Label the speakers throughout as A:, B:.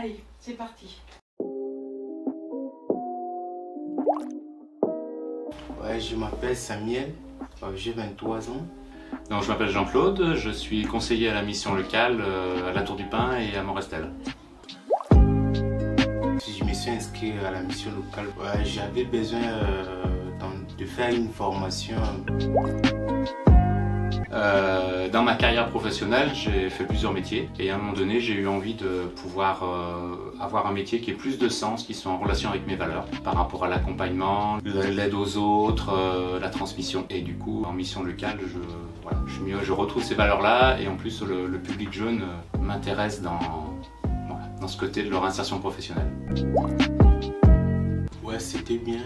A: Allez, c'est parti.
B: Ouais, je m'appelle Samuel, j'ai 23 ans.
C: Donc, je m'appelle Jean-Claude, je suis conseiller à la mission locale à la Tour du Pin et à Morestel.
B: Je me suis inscrit à la mission locale. Ouais, j'avais besoin de faire une formation.
C: Dans ma carrière professionnelle, j'ai fait plusieurs métiers et à un moment donné, j'ai eu envie de pouvoir avoir un métier qui ait plus de sens, qui soit en relation avec mes valeurs par rapport à l'accompagnement, l'aide aux autres, la transmission. Et du coup, en mission locale, je retrouve ces valeurs-là et en plus, le public jeune m'intéresse dans ce côté de leur insertion professionnelle.
B: Ouais, c'était bien.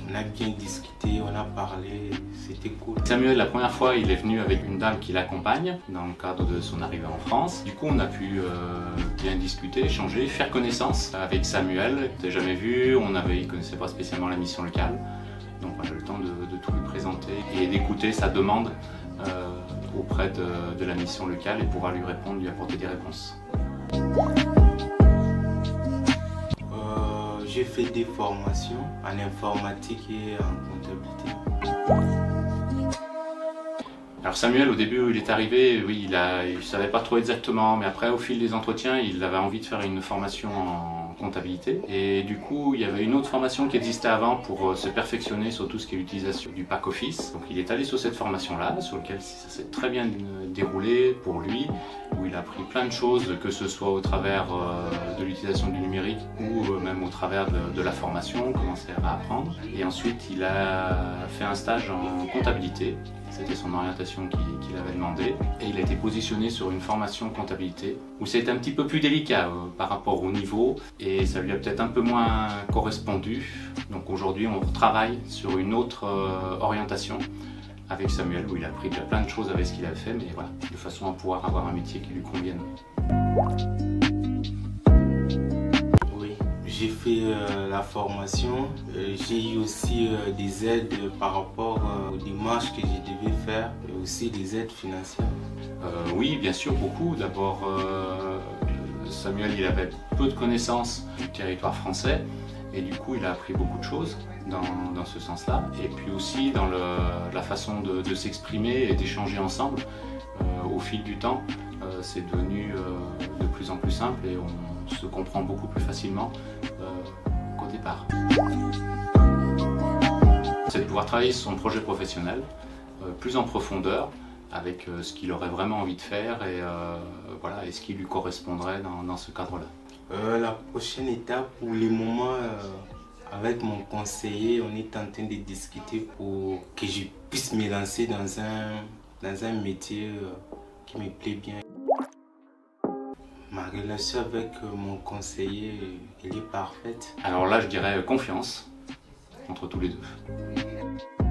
B: On a bien discuté, on a parlé, c'était cool.
C: Samuel, la première fois, il est venu avec une dame qui l'accompagne dans le cadre de son arrivée en France. Du coup, on a pu bien discuter, échanger, faire connaissance avec Samuel. Il n'avait jamais vu, il ne connaissait pas spécialement la mission locale. Donc on a eu le temps de tout lui présenter et d'écouter sa demande auprès de la mission locale et pouvoir lui répondre, lui apporter des réponses.
B: J'ai fait des formations en informatique et en comptabilité.
C: Alors Samuel, au début où il est arrivé, oui, il ne savait pas trop exactement, mais après au fil des entretiens, il avait envie de faire une formation en comptabilité. Et du coup, il y avait une autre formation qui existait avant pour se perfectionner sur tout ce qui est l'utilisation du pack office. Donc il est allé sur cette formation-là, sur laquelle ça s'est très bien déroulé pour lui, où il a appris plein de choses, que ce soit au travers de l'utilisation du numérique ou même au travers de la formation, commencer à apprendre. Et ensuite, il a fait un stage en comptabilité. C'était son orientation qu'il avait demandé. Et il a été positionné sur une formation comptabilité où c'était un petit peu plus délicat par rapport au niveau et ça lui a peut-être un peu moins correspondu. Donc aujourd'hui, on travaille sur une autre orientation avec Samuel où il a appris déjà plein de choses avec ce qu'il avait fait, mais voilà, de façon à pouvoir avoir un métier qui lui convienne.
B: J'ai fait la formation, j'ai eu aussi des aides par rapport aux démarches que je devais faire et aussi des aides financières.
C: Oui, bien sûr, beaucoup. D'abord, Samuel, il avait peu de connaissances du territoire français et du coup, il a appris beaucoup de choses dans ce sens-là. Et puis aussi dans la façon de s'exprimer et d'échanger ensemble. Au fil du temps, c'est devenu de plus en plus simple et on se comprend beaucoup plus facilement qu'au départ. C'est de pouvoir travailler sur son projet professionnel plus en profondeur avec ce qu'il aurait vraiment envie de faire et, et ce qui lui correspondrait dans ce cadre-là.
B: La prochaine étape, pour le moment, avec mon conseiller, on est en train de discuter pour que je puisse me lancer dans un métier qui me plaît bien. Ma relation avec mon conseiller, elle est parfaite.
C: Alors là, je dirais confiance entre tous les deux.